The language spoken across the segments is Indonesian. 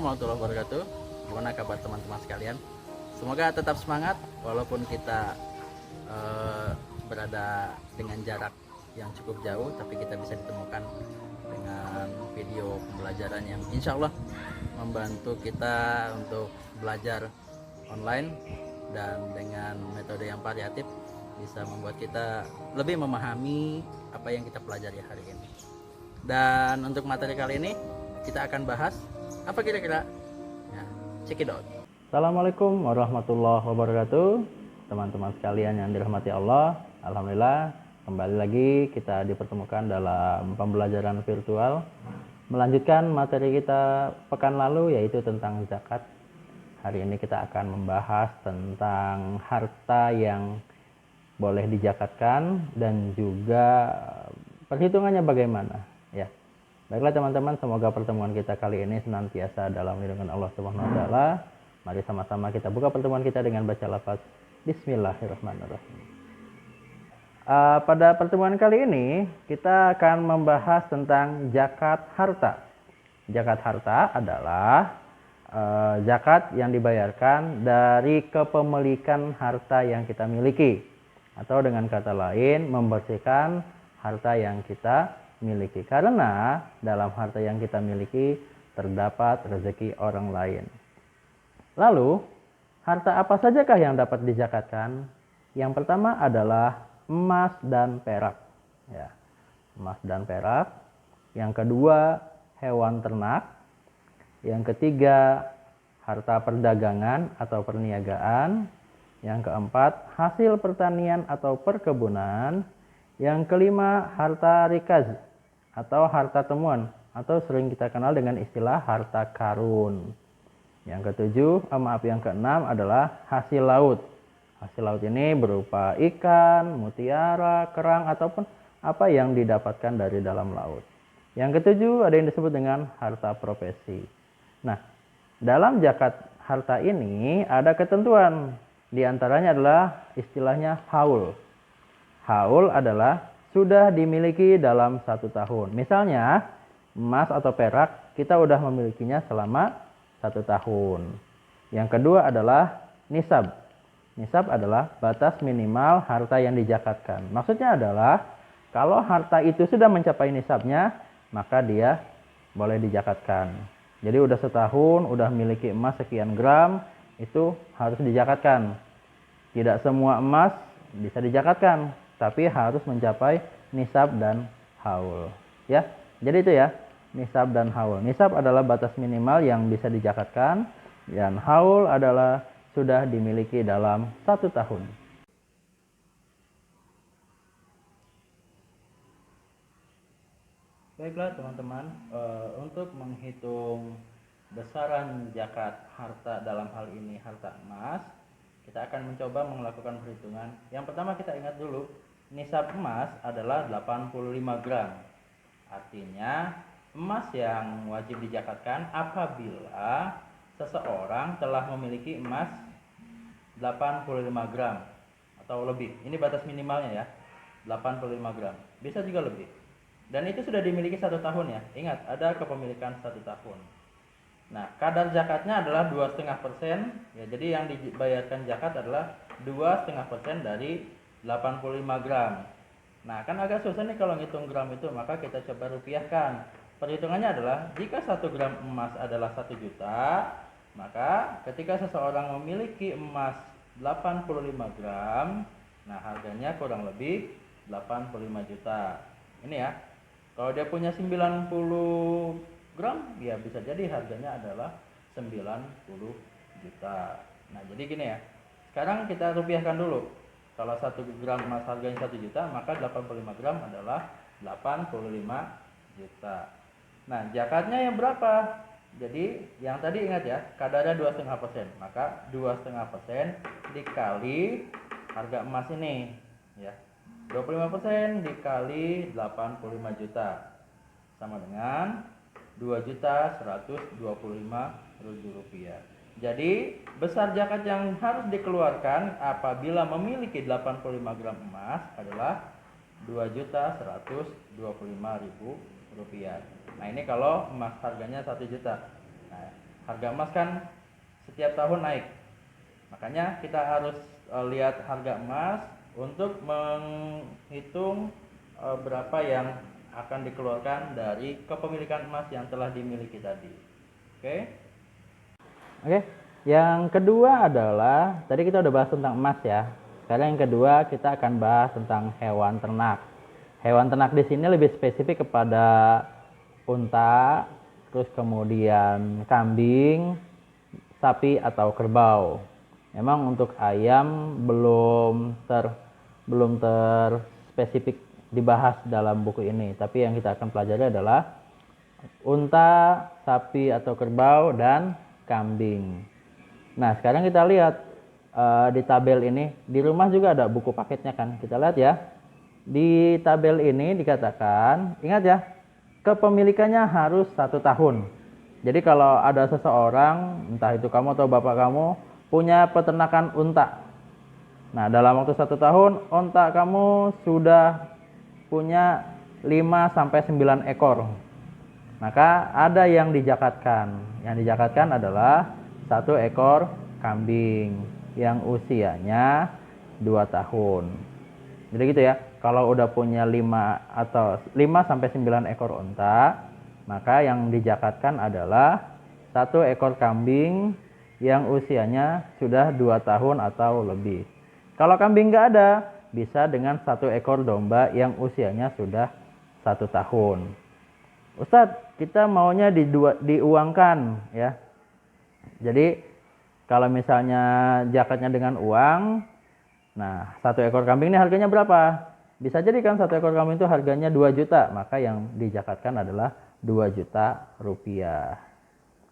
warahmatullahi wabarakatuh. Gimana kabar teman-teman sekalian? Semoga tetap semangat walaupun kita berada dengan jarak yang cukup jauh, tapi kita bisa ditemukan dengan video pembelajaran yang insya Allah membantu kita untuk belajar online dan dengan metode yang variatif bisa membuat kita lebih memahami apa yang kita pelajari hari ini. Dan untuk materi kali ini kita akan bahas apa kira-kira? Ya, check it out. Assalamualaikum warahmatullahi wabarakatuh. Teman-teman sekalian yang dirahmati Allah, alhamdulillah kembali lagi kita dipertemukan dalam pembelajaran virtual. Melanjutkan materi kita pekan lalu yaitu tentang zakat. Hari ini kita akan membahas tentang harta yang boleh dizakatkan dan juga perhitungannya bagaimana ya. Baiklah teman-teman, semoga pertemuan kita kali ini senantiasa dalam lindungan Allah Subhanahu wa taala. Mari sama-sama kita buka pertemuan kita dengan baca lafaz Bismillahirrahmanirrahim. Pada pertemuan kali ini kita akan membahas tentang zakat harta. Zakat harta adalah zakat yang dibayarkan dari kepemilikan harta yang kita miliki. Atau dengan kata lain, membersihkan harta yang kita miliki. Karena dalam harta yang kita miliki terdapat rezeki orang lain. Lalu, harta apa sajakah yang dapat dizakatkan? Yang pertama adalah emas dan perak. Ya, emas dan perak. Yang kedua, hewan ternak. Yang ketiga, harta perdagangan atau perniagaan. Yang keempat, hasil pertanian atau perkebunan. Yang kelima, harta rikaz atau harta temuan atau sering kita kenal dengan istilah harta karun. Yang ketujuh, yang keenam adalah hasil laut. Hasil laut ini berupa ikan, mutiara, kerang ataupun apa yang didapatkan dari dalam laut. Yang ketujuh ada yang disebut dengan harta profesi. Nah, dalam zakat harta ini ada ketentuan. Di antaranya adalah istilahnya haul. Haul adalah sudah dimiliki dalam 1 tahun. Misalnya emas atau perak kita sudah memilikinya selama 1 tahun. Yang kedua adalah nisab. Nisab adalah batas minimal harta yang dizakatkan. Maksudnya adalah kalau harta itu sudah mencapai nisabnya, maka dia boleh dizakatkan. Jadi udah setahun, udah memiliki emas sekian gram, itu harus dizakatkan. Tidak semua emas bisa dizakatkan, tapi harus mencapai nisab dan haul. Ya, jadi itu ya, nisab dan haul. Nisab adalah batas minimal yang bisa dizakatkan, dan haul adalah sudah dimiliki dalam 1 tahun. Baiklah teman-teman, untuk menghitung besaran zakat harta dalam hal ini harta emas, kita akan mencoba melakukan perhitungan. Yang pertama kita ingat dulu, nisab emas adalah 85 gram. Artinya emas yang wajib dizakatkan apabila seseorang telah memiliki emas 85 gram atau lebih. Ini batas minimalnya ya, 85 gram. Bisa juga lebih. Dan itu sudah dimiliki 1 tahun ya. Ingat, ada kepemilikan 1 tahun. Nah, kadar zakatnya adalah 2,5%. Ya, jadi yang dibayarkan zakat adalah 2,5% dari 85 gram. Nah, kan agak susah nih kalau ngitung gram itu, maka kita coba rupiahkan. Perhitungannya adalah jika 1 gram emas adalah 1 juta, maka ketika seseorang memiliki emas 85 gram, nah harganya kurang lebih 85 juta. Ini ya. Kalau dia punya 90 gram, ya bisa jadi harganya adalah 90 juta. Nah, jadi gini ya. Sekarang kita rupiahkan dulu. Kalau 1 gram emas harganya 1 juta, maka 85 gram adalah 85 juta. Nah, zakatnya yang berapa? Jadi, yang tadi ingat ya, kadarnya 2,5%. Maka 2,5% dikali harga emas ini, ya. 25% dikali 85 juta sama dengan 2.125.000 rupiah. Jadi besar zakat yang harus dikeluarkan apabila memiliki 85 gram emas adalah 2.125.000 rupiah. Nah, ini kalau emas harganya 1 juta. Nah, Harga emas kan setiap tahun naik. Makanya kita harus lihat harga emas untuk menghitung berapa yang akan dikeluarkan dari kepemilikan emas yang telah dimiliki tadi. Oke. Oke. Yang kedua adalah tadi kita udah bahas tentang emas ya. Sekarang yang kedua kita akan bahas tentang hewan ternak. Hewan ternak di sini lebih spesifik kepada unta, terus kemudian kambing, sapi atau kerbau. Memang untuk ayam belum terspesifik dibahas dalam buku ini, tapi yang kita akan pelajari adalah unta, sapi atau kerbau, dan kambing. Nah, sekarang kita lihat di tabel ini, di rumah juga ada buku paketnya kan, kita lihat ya. Di tabel ini dikatakan, ingat ya, kepemilikannya harus 1 tahun. Jadi kalau ada seseorang, entah itu kamu atau bapak kamu, punya peternakan unta. Nah, dalam waktu 1 tahun, unta kamu sudah punya 5-9 ekor. Maka ada yang dijakatkan. Yang dijakatkan adalah 1 ekor kambing yang usianya 2 tahun. Jadi gitu ya. Kalau udah punya 5-9 ekor unta, maka yang dijakatkan adalah 1 ekor kambing yang usianya sudah 2 tahun atau lebih. Kalau kambing nggak ada, bisa dengan 1 ekor domba yang usianya sudah 1 tahun. Ustadz, kita maunya diuangkan ya. Jadi kalau misalnya jakatnya dengan uang, nah 1 ekor kambing ini harganya berapa? Bisa jadi kan 1 ekor kambing itu harganya 2 juta, maka yang dijakatkan adalah 2 juta rupiah.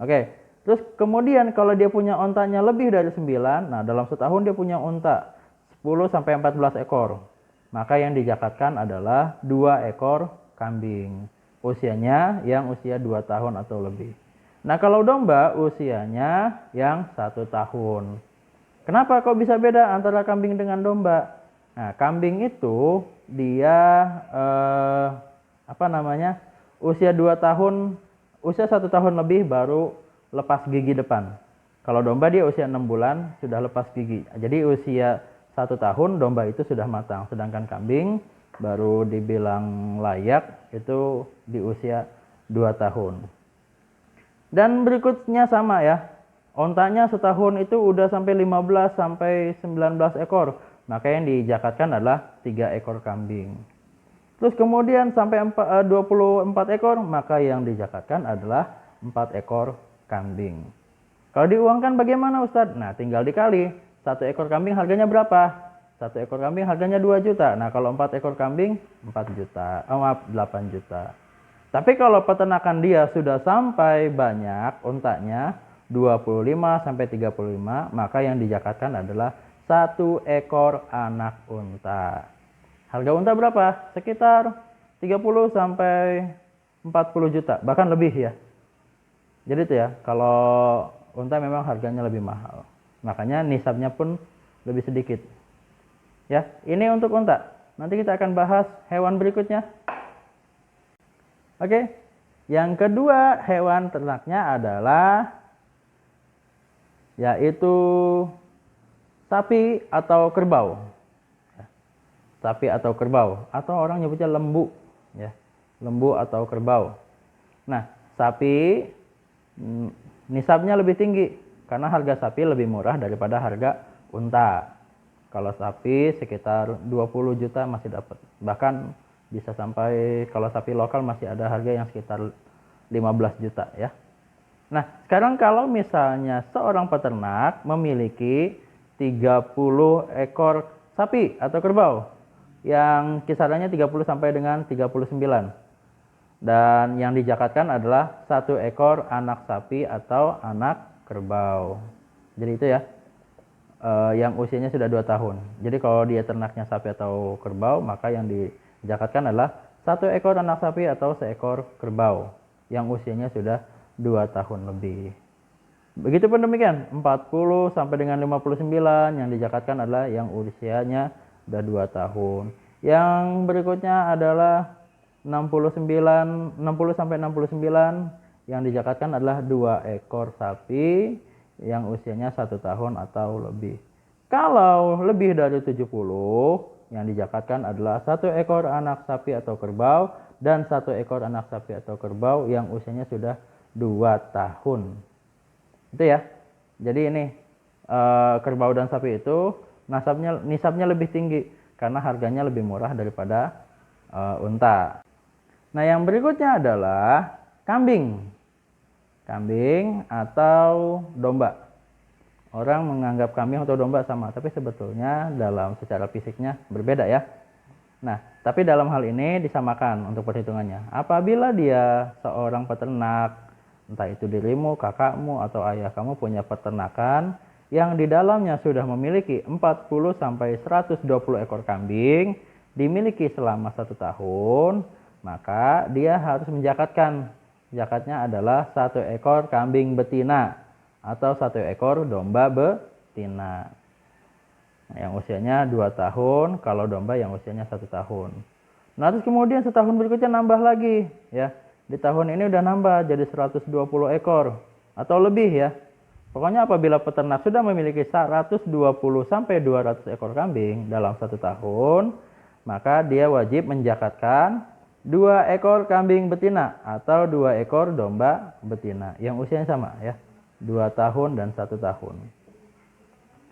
Oke, terus kemudian kalau dia punya ontanya lebih dari 9, nah dalam setahun dia punya onta 10-14 ekor, maka yang dijakatkan adalah 2 ekor kambing. Usianya yang usia 2 tahun atau lebih. Nah kalau domba usianya yang 1 tahun. Kenapa kok bisa beda antara kambing dengan domba? Nah kambing itu dia usia 2 tahun, usia 1 tahun lebih baru lepas gigi depan. Kalau domba dia usia 6 bulan sudah lepas gigi. Jadi usia 1 tahun domba itu sudah matang. Sedangkan kambing baru dibilang layak itu di usia 2 tahun. Dan berikutnya sama ya. Ontanya setahun itu udah sampai 15-19 ekor. Maka yang dijakatkan adalah 3 ekor kambing. Terus kemudian sampai 24 ekor, maka yang dijakatkan adalah 4 ekor kambing. Kalau diuangkan bagaimana Ustadz? Nah tinggal dikali. 1 ekor kambing harganya berapa? 1 ekor kambing harganya 2 juta. Nah kalau 4 ekor kambing 8 juta. Tapi kalau peternakan dia sudah sampai banyak untanya 25-35, maka yang dijakatkan adalah 1 ekor anak unta. Harga unta berapa? Sekitar 30-40 juta, bahkan lebih ya. Jadi itu ya, kalau unta memang harganya lebih mahal. Makanya nisabnya pun lebih sedikit. Ya, ini untuk unta. Nanti kita akan bahas hewan berikutnya. Oke. Yang kedua hewan ternaknya adalah yaitu sapi atau kerbau. Sapi atau kerbau, atau orang nyebutnya lembu ya. Lembu atau kerbau. Nah, sapi nisabnya lebih tinggi karena harga sapi lebih murah daripada harga unta. Kalau sapi sekitar 20 juta masih dapat. Bahkan bisa sampai kalau sapi lokal masih ada harga yang sekitar 15 juta ya. Nah, sekarang kalau misalnya seorang peternak memiliki 30 ekor sapi atau kerbau yang kisarannya 30 sampai dengan 39. Dan yang dijakatkan adalah 1 ekor anak sapi atau anak kerbau. Jadi itu ya, yang usianya sudah 2 tahun. Jadi kalau dia ternaknya sapi atau kerbau, maka yang dijakatkan adalah 1 ekor anak sapi atau seekor kerbau yang usianya sudah 2 tahun lebih. Begitupun demikian, 40 sampai dengan 59 yang dijakatkan adalah yang usianya sudah 2 tahun. Yang berikutnya adalah 60 sampai 69 yang dijakatkan adalah 2 ekor sapi yang usianya 1 tahun atau lebih. Kalau lebih dari 70, yang dijakatkan adalah 1 ekor anak sapi atau kerbau dan 1 ekor anak sapi atau kerbau yang usianya sudah 2 tahun. Itu ya. Jadi ini kerbau dan sapi itu nisabnya lebih tinggi karena harganya lebih murah daripada unta. Nah, yang berikutnya adalah kambing. Kambing atau domba. Orang menganggap kambing atau domba sama, tapi sebetulnya dalam secara fisiknya berbeda ya. Nah, tapi dalam hal ini disamakan untuk perhitungannya. Apabila dia seorang peternak, entah itu dirimu, kakakmu, atau ayah kamu punya peternakan yang di dalamnya sudah memiliki 40-120 ekor kambing, dimiliki selama 1 tahun, maka dia harus menjakatkan. Zakatnya adalah 1 ekor kambing betina atau 1 ekor domba betina. Yang usianya 2 tahun, kalau domba yang usianya 1 tahun. Nah, terus kemudian setahun berikutnya nambah lagi ya. Di tahun ini udah nambah jadi 120 ekor atau lebih ya. Pokoknya apabila peternak sudah memiliki 120 sampai 200 ekor kambing dalam 1 tahun, maka dia wajib menjakatkan 2 ekor kambing betina atau 2 ekor domba betina yang usianya sama ya, 2 tahun dan 1 tahun.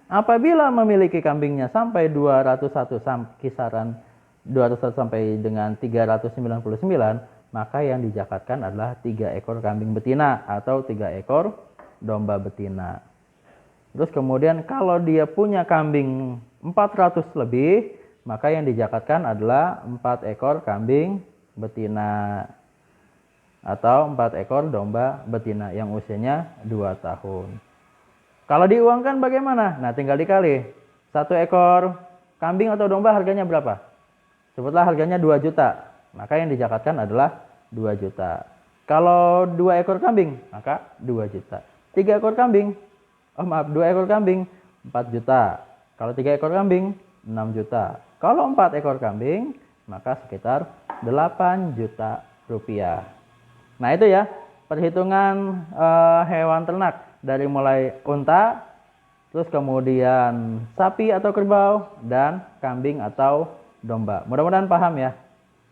Apabila memiliki kambingnya sampai 201 kisaran 201 sampai dengan 399, maka yang dijakatkan adalah 3 ekor kambing betina atau 3 ekor domba betina. Terus kemudian kalau dia punya kambing 400 lebih, maka yang dijakatkan adalah 4 ekor kambing betina atau 4 ekor domba betina yang usianya 2 tahun. Kalau diuangkan bagaimana? Nah, tinggal dikali. 1 ekor kambing atau domba harganya berapa? Sebutlah harganya 2 juta. Maka yang dijakatkan adalah 2 juta. Kalau 2 ekor kambing, maka 2 juta. 3 ekor kambing, 2 ekor kambing 4 juta. Kalau 3 ekor kambing 6 juta. Kalau 4 ekor kambing, maka sekitar 8 juta rupiah. Nah, itu ya perhitungan hewan ternak dari mulai unta, terus kemudian sapi atau kerbau, dan kambing atau domba. Mudah-mudahan paham ya.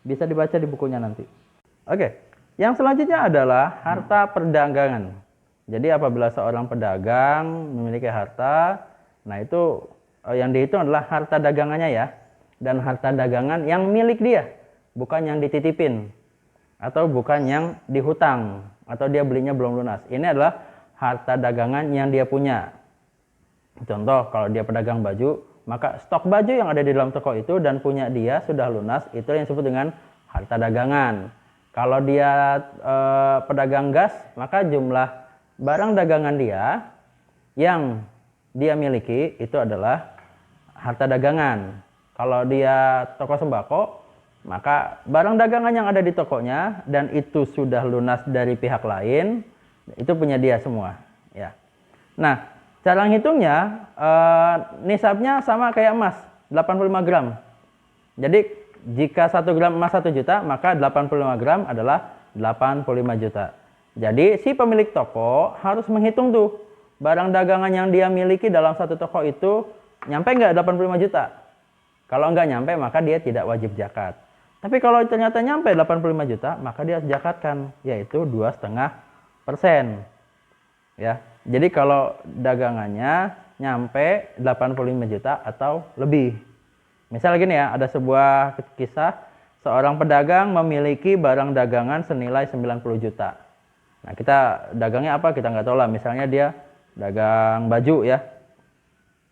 Bisa dibaca di bukunya nanti. Oke, yang selanjutnya adalah harta perdagangan. Jadi apabila seorang pedagang memiliki harta, nah itu yang dihitung adalah harta dagangannya ya. Dan harta dagangan yang milik dia, bukan yang dititipin atau bukan yang dihutang atau dia belinya belum lunas. Ini adalah harta dagangan yang dia punya. Contoh, kalau dia pedagang baju, maka stok baju yang ada di dalam toko itu dan punya dia sudah lunas, itu yang disebut dengan harta dagangan. Kalau dia pedagang gas, maka jumlah barang dagangan dia yang dia miliki itu adalah harta dagangan. Kalau dia toko sembako, maka barang dagangan yang ada di tokonya dan itu sudah lunas dari pihak lain, itu punya dia semua. Ya. Nah, cara ngitungnya nisabnya sama kayak emas, 85 gram. Jadi jika 1 gram emas 1 juta, maka 85 gram adalah 85 juta. Jadi si pemilik toko harus menghitung tuh barang dagangan yang dia miliki dalam satu toko itu nyampe nggak 85 juta. Kalau nggak nyampe, maka dia tidak wajib zakat. Tapi kalau ternyata nyampe 85 juta, maka dia harus zakatkan, yaitu 2,5%. Ya, jadi kalau dagangannya nyampe 85 juta atau lebih. Misal gini ya, ada sebuah kisah seorang pedagang memiliki barang dagangan senilai 90 juta. Nah, kita dagangnya apa? Kita nggak tahu lah. Misalnya dia dagang baju ya,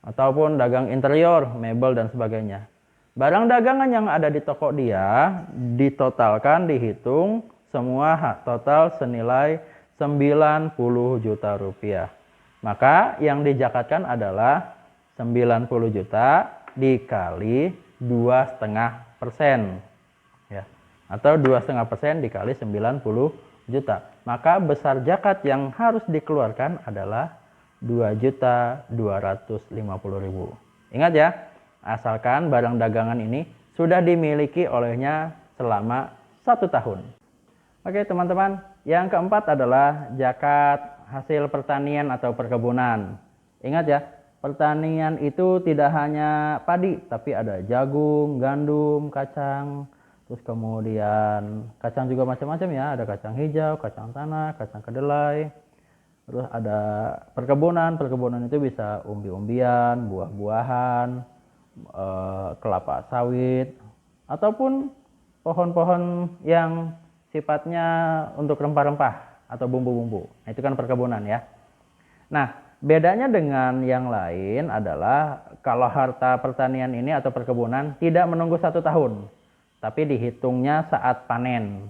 ataupun dagang interior, mebel dan sebagainya. Barang dagangan yang ada di toko dia ditotalkan, dihitung semua total senilai 90 juta rupiah. Maka yang dijakatkan adalah 90 juta dikali 2,5%. Ya. Atau 2,5% dikali 90 juta. Maka besar zakat yang harus dikeluarkan adalah 2.250.000. Ingat ya, asalkan barang dagangan ini sudah dimiliki olehnya selama 1 tahun. Oke teman-teman, Yang keempat adalah zakat hasil pertanian atau perkebunan. Ingat ya, pertanian itu tidak hanya padi, tapi ada jagung, gandum, kacang, terus kemudian kacang juga macam-macam ya, ada kacang hijau, kacang tanah, kacang kedelai. Terus ada perkebunan, perkebunan itu bisa umbi-umbian, buah-buahan, kelapa sawit, ataupun pohon-pohon yang sifatnya untuk rempah-rempah atau bumbu-bumbu. Nah, itu kan perkebunan ya. Nah, bedanya dengan yang lain adalah kalau harta pertanian ini atau perkebunan tidak menunggu 1 tahun, tapi dihitungnya saat panen.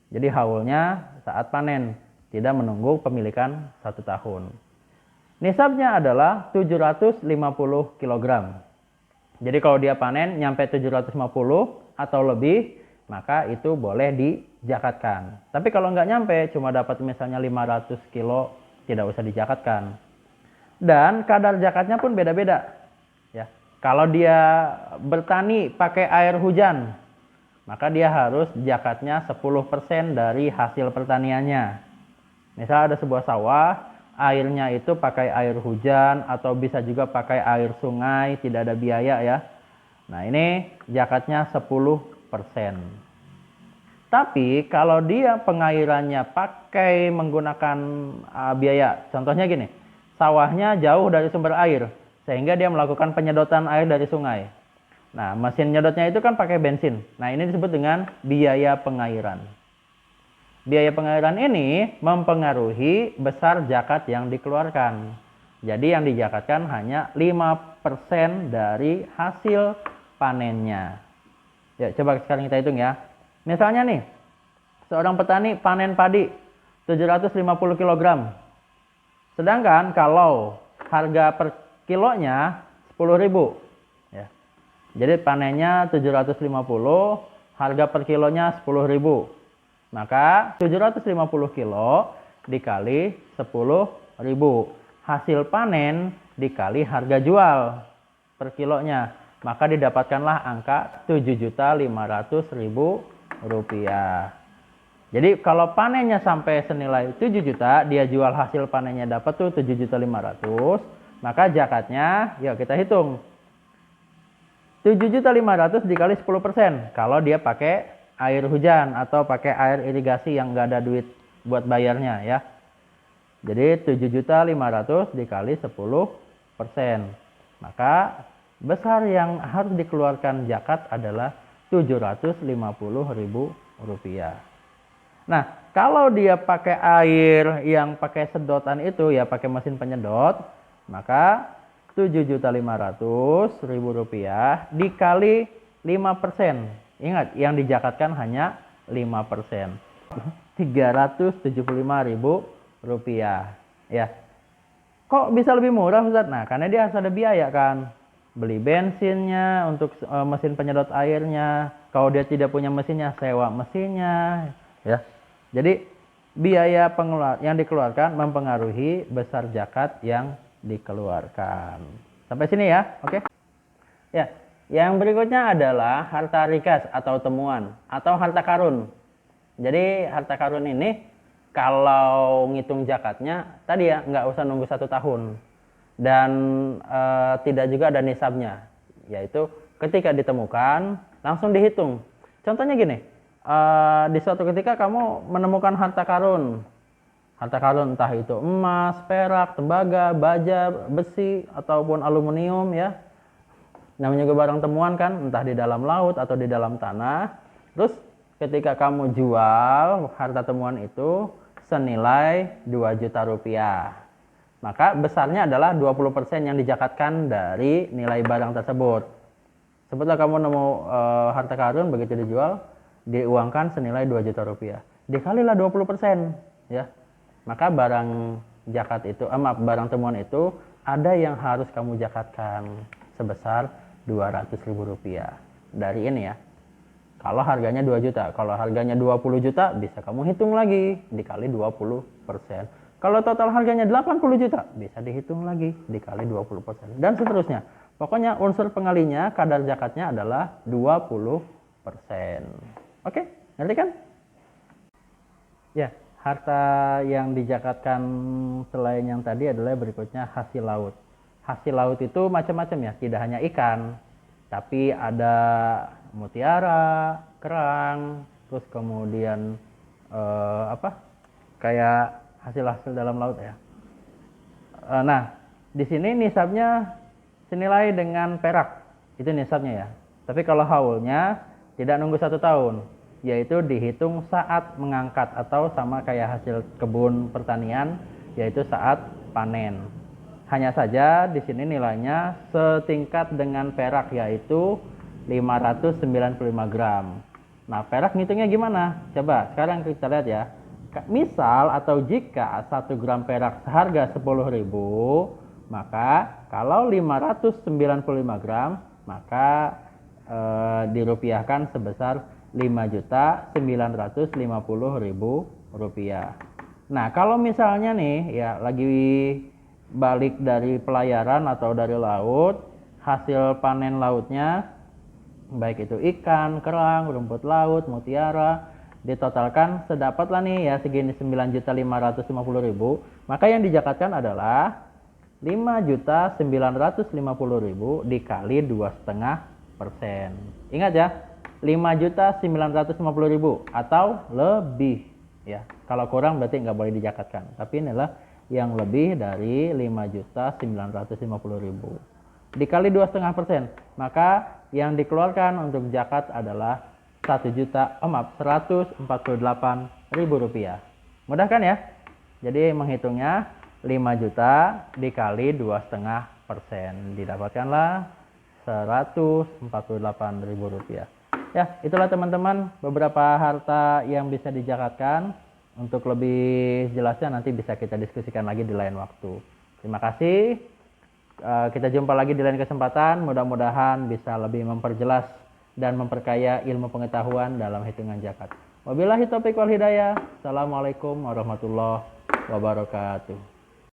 Jadi haulnya saat panen, tidak menunggu pemilikan 1 tahun. Nisabnya adalah 750 kg. Jadi kalau dia panen nyampe 750 atau lebih, maka itu boleh dijakatkan. Tapi kalau nggak nyampe, cuma dapat misalnya 500 kilo, tidak usah dijakatkan. Dan kadar zakatnya pun beda-beda. Ya, kalau dia bertani pakai air hujan, maka dia harus zakatnya 10% dari hasil pertaniannya. Misal ada sebuah sawah, airnya itu pakai air hujan atau bisa juga pakai air sungai, tidak ada biaya ya. Nah, ini zakatnya 10%. Tapi kalau dia pengairannya pakai menggunakan biaya, contohnya gini, sawahnya jauh dari sumber air, sehingga dia melakukan penyedotan air dari sungai. Nah, mesin nyedotnya itu kan pakai bensin. Nah, ini disebut dengan biaya pengairan. Biaya pengairan ini mempengaruhi besar zakat yang dikeluarkan. Jadi yang dijakatkan hanya 5% dari hasil panennya. Ya, coba sekarang kita hitung ya. Misalnya nih, seorang petani panen padi 750 kg. Sedangkan kalau harga per kilonya 10.000, ya. Jadi panennya 750, harga per kilonya 10.000. Maka 750 kilo dikali 10.000. Hasil panen dikali harga jual per kilonya. Maka didapatkanlah angka 7.500.000 rupiah. Jadi kalau panennya sampai senilai 7 juta, dia jual hasil panennya dapat tuh 7.500.000, maka zakatnya, yuk kita hitung. 7.500.000 dikali 10%. Kalau dia pakai air hujan atau pakai air irigasi yang nggak ada duit buat bayarnya ya. Jadi 7.500.000 dikali 10%. Maka besar yang harus dikeluarkan zakat adalah 750.000 rupiah. Nah, kalau dia pakai air yang pakai sedotan itu ya pakai mesin penyedot, maka 7.500.000 rupiah dikali 5%. Ingat, yang dijakatkan hanya 5%. 375.000 rupiah. Ya. Kok bisa lebih murah, Ustaz? Nah, karena dia harus ada biaya kan. Beli bensinnya untuk mesin penyedot airnya. Kalau dia tidak punya mesinnya, sewa mesinnya, ya. Jadi biaya yang dikeluarkan mempengaruhi besar zakat yang dikeluarkan. Sampai sini ya, oke? Ya, yang berikutnya adalah harta rikas atau temuan atau harta karun. Jadi harta karun ini kalau ngitung zakatnya tadi ya nggak usah nunggu 1 tahun. Dan tidak juga ada nisabnya, yaitu ketika ditemukan langsung dihitung. Contohnya gini, di suatu ketika kamu menemukan harta karun entah itu emas, perak, tembaga, baja, besi ataupun aluminium ya, namanya juga barang temuan kan, entah di dalam laut atau di dalam tanah. Terus ketika kamu jual harta temuan itu senilai 2 juta rupiah. Maka besarnya adalah 20% yang dijakatkan dari nilai barang tersebut. Sebutlah kamu nemu harta karun, begitu dijual, diuangkan senilai 2 juta rupiah. Dikalilah 20%. Ya. Maka barang zakat itu, barang temuan itu, ada yang harus kamu zakatkan sebesar 200.000 rupiah. Dari ini ya. Kalau harganya 2 juta. Kalau harganya 20 juta, bisa kamu hitung lagi. Dikali 20%. Kalau total harganya 80 juta, bisa dihitung lagi dikali 20%. Dan seterusnya. Pokoknya unsur pengalinya, kadar zakatnya adalah 20%. Oke, ngerti kan? Ya, Harta yang dijakatkan selain yang tadi adalah berikutnya hasil laut. Hasil laut itu macam-macam ya, tidak hanya ikan, tapi ada mutiara, kerang, terus kemudian kayak hasil-hasil dalam laut ya. Nah, di sini nisabnya senilai dengan perak, itu nisabnya ya. Tapi kalau haulnya tidak nunggu 1 tahun, yaitu dihitung saat mengangkat atau sama kayak hasil kebun pertanian, yaitu saat panen. Hanya saja di sini nilainya setingkat dengan perak, yaitu 595 gram. Nah, perak ngitungnya gimana? Coba sekarang kita lihat ya. Misal atau jika 1 gram perak seharga 10.000, maka kalau 595 gram, maka dirupiahkan sebesar 5.950.000 rupiah. Nah, kalau misalnya nih ya lagi balik dari pelayaran atau dari laut, hasil panen lautnya baik itu ikan, kerang, rumput laut, mutiara, ditotalkan sedapatlah nih ya segini 9.550.000, maka yang dijakatkan adalah 5.950.000 dikali 2,5%. Ingat ya, 5.950.000 atau lebih ya. Kalau kurang berarti nggak boleh dijakatkan. Tapi inilah yang lebih dari 5.950.000 dikali 2,5%, maka yang dikeluarkan untuk zakat adalah 148.000 rupiah. Mudah kan ya? Jadi menghitungnya 5 juta dikali 2,5%, didapatkanlah 148.000 rupiah. Ya, itulah teman-teman beberapa harta yang bisa dijakatkan. Untuk lebih jelasnya nanti bisa kita diskusikan lagi di lain waktu. Terima kasih. Kita jumpa lagi di lain kesempatan. Mudah-mudahan bisa lebih memperjelas dan memperkaya ilmu pengetahuan dalam hitungan zakat. Wabillahi taufiq wal hidayah. Assalamualaikum warahmatullahi wabarakatuh.